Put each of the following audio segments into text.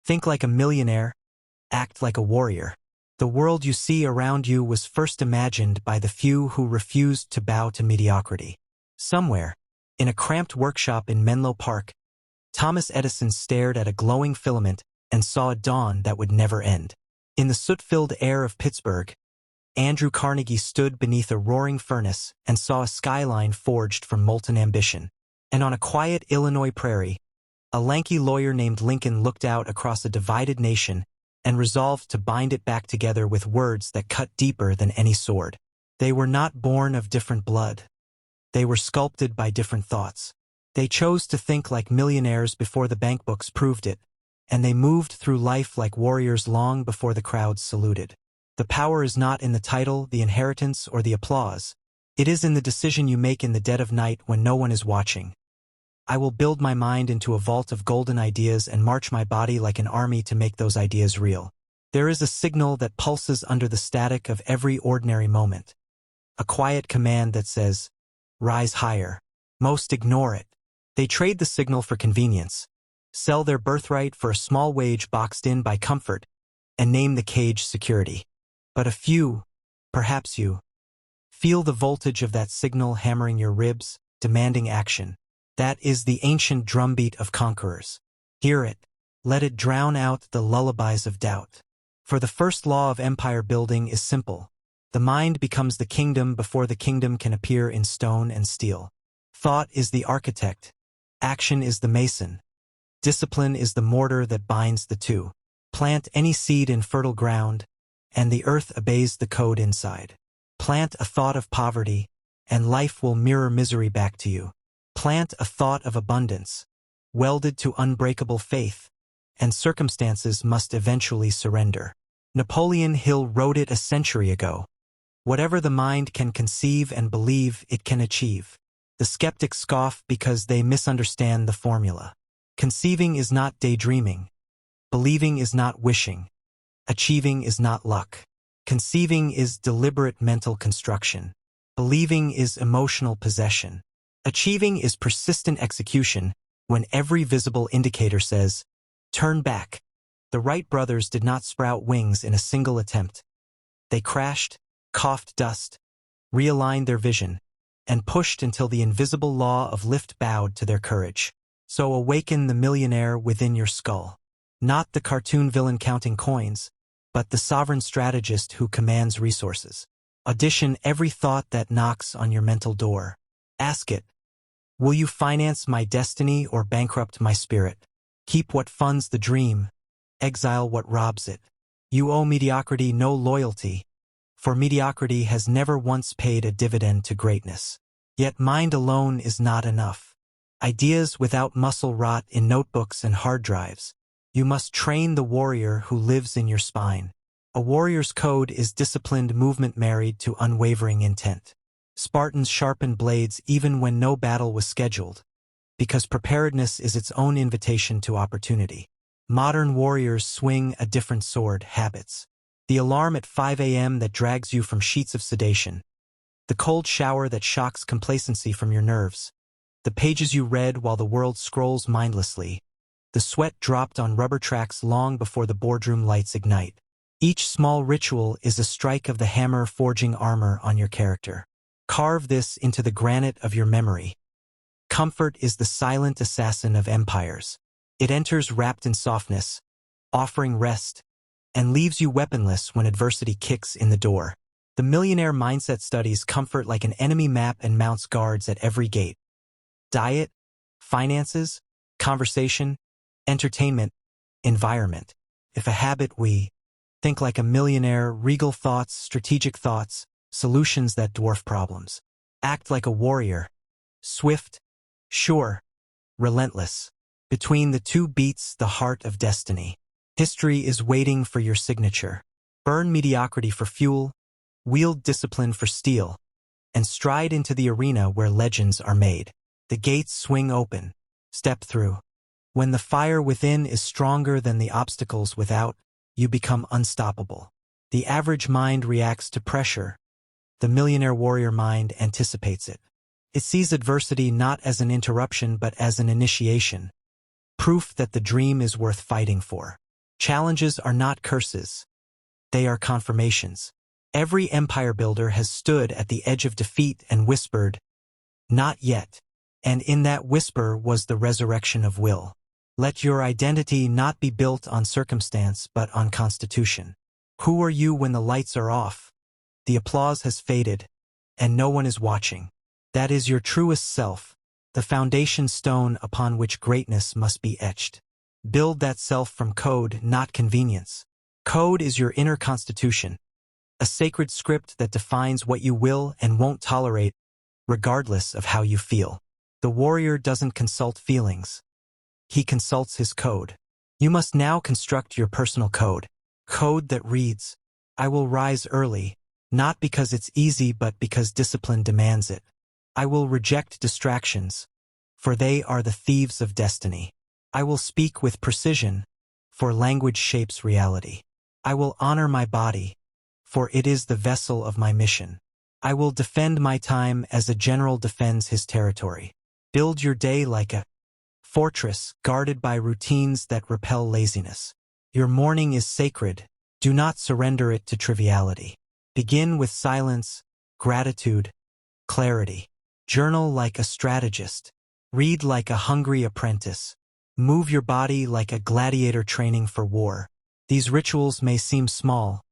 Think like a millionaire, act like a warrior. The world you see around you was first imagined by the few who refused to bow to mediocrity. Somewhere, in a cramped workshop in Menlo Park, Thomas Edison stared at a glowing filament and saw a dawn that would never end. In the soot-filled air of Pittsburgh, Andrew Carnegie stood beneath a roaring furnace and saw a skyline forged from molten ambition. And on a quiet Illinois prairie, a lanky lawyer named Lincoln looked out across a divided nation and resolved to bind it back together with words that cut deeper than any sword. They were not born of different blood. They were sculpted by different thoughts. They chose to think like millionaires before the bank books proved it, and they moved through life like warriors long before the crowds saluted. The power is not in the title, the inheritance, or the applause. It is in the decision you make in the dead of night when no one is watching. I will build my mind into a vault of golden ideas and march my body like an army to make those ideas real. There is a signal that pulses under the static of every ordinary moment. A quiet command that says, "Rise higher." Most ignore it. They trade the signal for convenience, sell their birthright for a small wage boxed in by comfort, and name the cage security. But a few, perhaps you, feel the voltage of that signal hammering your ribs, demanding action. That is the ancient drumbeat of conquerors. Hear it. Let it drown out the lullabies of doubt. For the first law of empire building is simple. The mind becomes the kingdom before the kingdom can appear in stone and steel. Thought is the architect. Action is the mason. Discipline is the mortar that binds the two. Plant any seed in fertile ground, and the earth obeys the code inside. Plant a thought of poverty, and life will mirror misery back to you. Plant a thought of abundance, welded to unbreakable faith, and circumstances must eventually surrender. Napoleon Hill wrote it a century ago. Whatever the mind can conceive and believe, it can achieve. The skeptics scoff because they misunderstand the formula. Conceiving is not daydreaming. Believing is not wishing. Achieving is not luck. Conceiving is deliberate mental construction. Believing is emotional possession. Achieving is persistent execution when every visible indicator says, "Turn back." The Wright brothers did not sprout wings in a single attempt. They crashed, coughed dust, realigned their vision, and pushed until the invisible law of lift bowed to their courage. So awaken the millionaire within your skull. Not the cartoon villain counting coins, but the sovereign strategist who commands resources. Audition every thought that knocks on your mental door. Ask it, will you finance my destiny or bankrupt my spirit? Keep what funds the dream, exile what robs it. You owe mediocrity no loyalty, for mediocrity has never once paid a dividend to greatness. Yet mind alone is not enough. Ideas without muscle rot in notebooks and hard drives. You must train the warrior who lives in your spine. A warrior's code is disciplined movement married to unwavering intent. Spartans sharpened blades even when no battle was scheduled, because preparedness is its own invitation to opportunity. Modern warriors swing a different sword, habits. The alarm at 5 a.m. that drags you from sheets of sedation. The cold shower that shocks complacency from your nerves. The pages you read while the world scrolls mindlessly. The sweat dropped on rubber tracks long before the boardroom lights ignite. Each small ritual is a strike of the hammer forging armor on your character. Carve this into the granite of your memory. Comfort is the silent assassin of empires. It enters wrapped in softness, offering rest, and leaves you weaponless when adversity kicks in the door. The millionaire mindset studies comfort like an enemy map and mounts guards at every gate. Diet, finances, conversation, entertainment, environment. If a habit, we think like a millionaire, regal thoughts, strategic thoughts, solutions that dwarf problems. Act like a warrior, swift, sure, relentless. Between the two beats the heart of destiny. History is waiting for your signature. Burn mediocrity for fuel, wield discipline for steel, and stride into the arena where legends are made. The gates swing open. Step through. When the fire within is stronger than the obstacles without, you become unstoppable. The average mind reacts to pressure. The millionaire warrior mind anticipates it. It sees adversity not as an interruption but as an initiation. Proof that the dream is worth fighting for. Challenges are not curses. They are confirmations. Every empire builder has stood at the edge of defeat and whispered, "Not yet." And in that whisper was the resurrection of will. Let your identity not be built on circumstance but on constitution. Who are you when the lights are off? The applause has faded, and no one is watching. That is your truest self, the foundation stone upon which greatness must be etched. Build that self from code, not convenience. Code is your inner constitution, a sacred script that defines what you will and won't tolerate, regardless of how you feel. The warrior doesn't consult feelings. He consults his code. You must now construct your personal code. Code that reads, "I will rise early, not because it's easy but because discipline demands it. I will reject distractions, for they are the thieves of destiny. I will speak with precision, for language shapes reality. I will honor my body, for it is the vessel of my mission. I will defend my time as a general defends his territory." Build your day like a fortress guarded by routines that repel laziness. Your morning is sacred. Do not surrender it to triviality. Begin with silence, gratitude, clarity. Journal like a strategist. Read like a hungry apprentice. Move your body like a gladiator training for war. These rituals may seem small,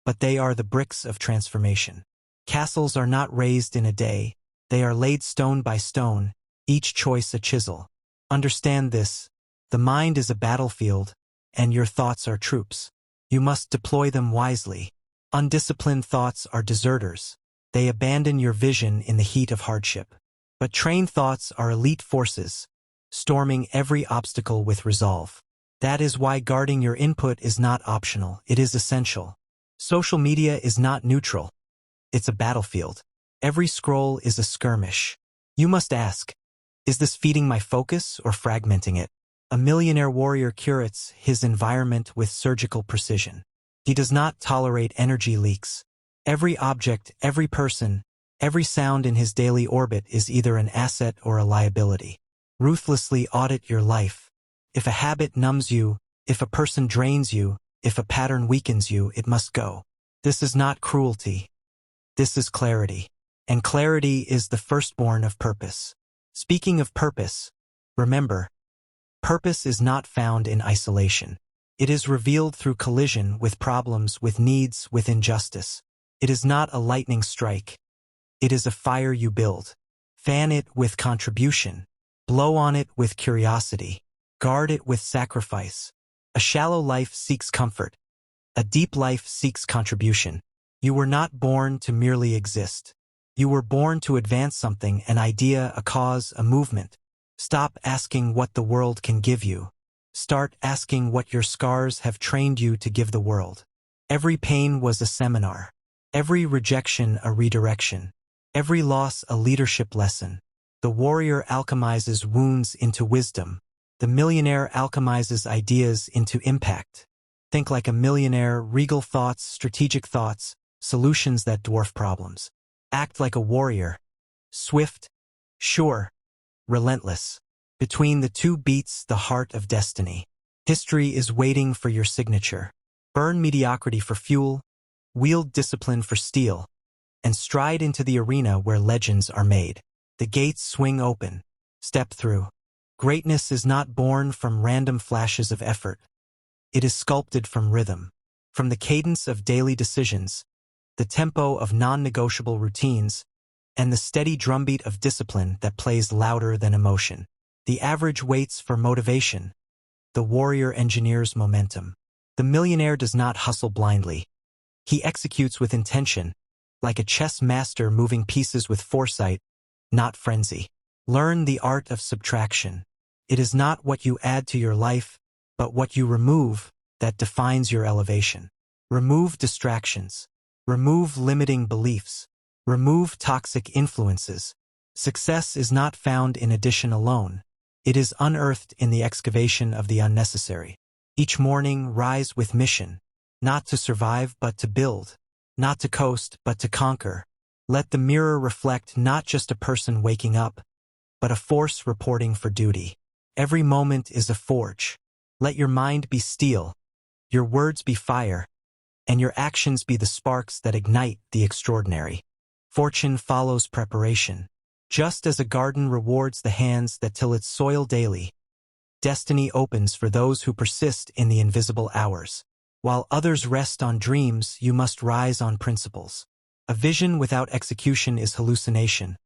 but they are the bricks of transformation. Castles are not raised in a day. They are laid stone by stone, each choice a chisel. Understand this. The mind is a battlefield, and your thoughts are troops. You must deploy them wisely. Undisciplined thoughts are deserters. They abandon your vision in the heat of hardship. But trained thoughts are elite forces, storming every obstacle with resolve. That is why guarding your input is not optional, it is essential. Social media is not neutral. It's a battlefield. Every scroll is a skirmish. You must ask, is this feeding my focus or fragmenting it? A millionaire warrior curates his environment with surgical precision. He does not tolerate energy leaks. Every object, every person, every sound in his daily orbit is either an asset or a liability. Ruthlessly audit your life. If a habit numbs you, if a person drains you, if a pattern weakens you, it must go. This is not cruelty. This is clarity. And clarity is the firstborn of purpose. Speaking of purpose, remember, purpose is not found in isolation. It is revealed through collision with problems, with needs, with injustice. It is not a lightning strike. It is a fire you build. Fan it with contribution. Blow on it with curiosity. Guard it with sacrifice. A shallow life seeks comfort. A deep life seeks contribution. You were not born to merely exist. You were born to advance something, an idea, a cause, a movement. Stop asking what the world can give you. Start asking what your scars have trained you to give the world. Every pain was a seminar. Every rejection a redirection. Every loss a leadership lesson. The warrior alchemizes wounds into wisdom. The millionaire alchemizes ideas into impact. Think like a millionaire, regal thoughts, strategic thoughts, solutions that dwarf problems. Act like a warrior. Swift, sure, relentless. Between the two beats the heart of destiny. History is waiting for your signature. Burn mediocrity for fuel, wield discipline for steel, and stride into the arena where legends are made. The gates swing open. Step through. Greatness is not born from random flashes of effort. It is sculpted from rhythm, from the cadence of daily decisions, the tempo of non-negotiable routines, and the steady drumbeat of discipline that plays louder than emotion. The average waits for motivation. The warrior engineers momentum. The millionaire does not hustle blindly. He executes with intention, like a chess master moving pieces with foresight, not frenzy. Learn the art of subtraction. It is not what you add to your life, but what you remove that defines your elevation. Remove distractions. Remove limiting beliefs. Remove toxic influences. Success is not found in addition alone. It is unearthed in the excavation of the unnecessary. Each morning, rise with mission, not to survive but to build, not to coast but to conquer. Let the mirror reflect not just a person waking up, but a force reporting for duty. Every moment is a forge. Let your mind be steel. your words be fire, and your actions be the sparks that ignite the extraordinary. Fortune follows preparation. Just as a garden rewards the hands that till its soil daily, destiny opens for those who persist in the invisible hours. While others rest on dreams, you must rise on principles. A vision without execution is hallucination,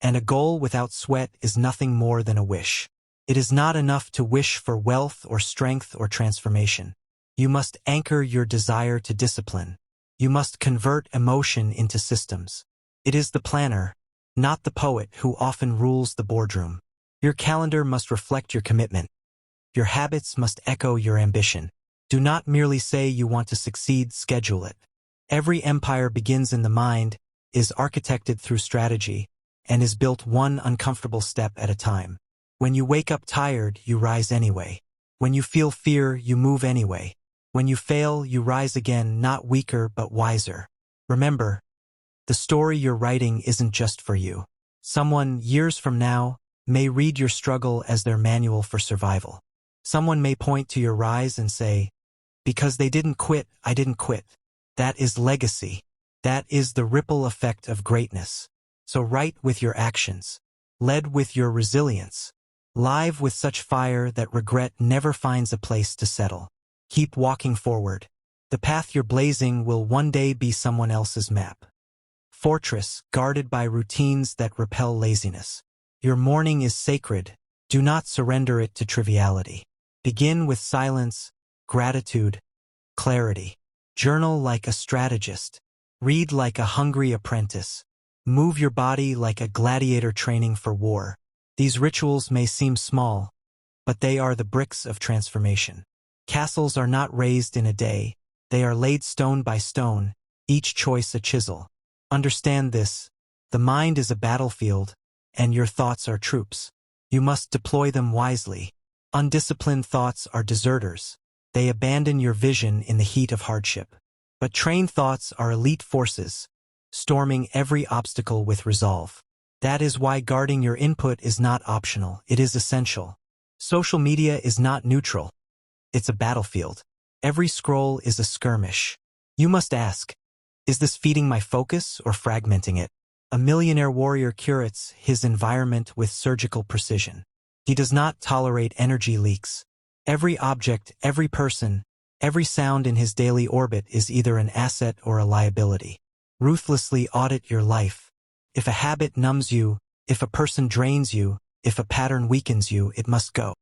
and a goal without sweat is nothing more than a wish. It is not enough to wish for wealth or strength or transformation. You must anchor your desire to discipline. You must convert emotion into systems. It is the planner, not the poet, who often rules the boardroom. Your calendar must reflect your commitment. Your habits must echo your ambition. Do not merely say you want to succeed, schedule it. Every empire begins in the mind, is architected through strategy, and is built one uncomfortable step at a time. When you wake up tired, you rise anyway. When you feel fear, you move anyway. When you fail, you rise again, not weaker but wiser. Remember, the story you're writing isn't just for you. Someone, years from now, may read your struggle as their manual for survival. Someone may point to your rise and say, "Because they didn't quit, I didn't quit." That is legacy. That is the ripple effect of greatness. So write with your actions. Lead with your resilience. Live with such fire that regret never finds a place to settle. Keep walking forward. The path you're blazing will one day be someone else's map. Fortress, guarded by routines that repel laziness. Your morning is sacred. Do not surrender it to triviality. Begin with silence, gratitude, clarity. Journal like a strategist. Read like a hungry apprentice. Move your body like a gladiator training for war. These rituals may seem small, but they are the bricks of transformation. Castles are not raised in a day. They are laid stone by stone, each choice a chisel. Understand this. The mind is a battlefield, and your thoughts are troops. You must deploy them wisely. Undisciplined thoughts are deserters. They abandon your vision in the heat of hardship. But trained thoughts are elite forces, storming every obstacle with resolve. That is why guarding your input is not optional, it is essential. Social media is not neutral. It's a battlefield. Every scroll is a skirmish. You must ask, is this feeding my focus or fragmenting it? A millionaire warrior curates his environment with surgical precision. He does not tolerate energy leaks. Every object, every person, every sound in his daily orbit is either an asset or a liability. Ruthlessly audit your life. If a habit numbs you, if a person drains you, if a pattern weakens you, it must go.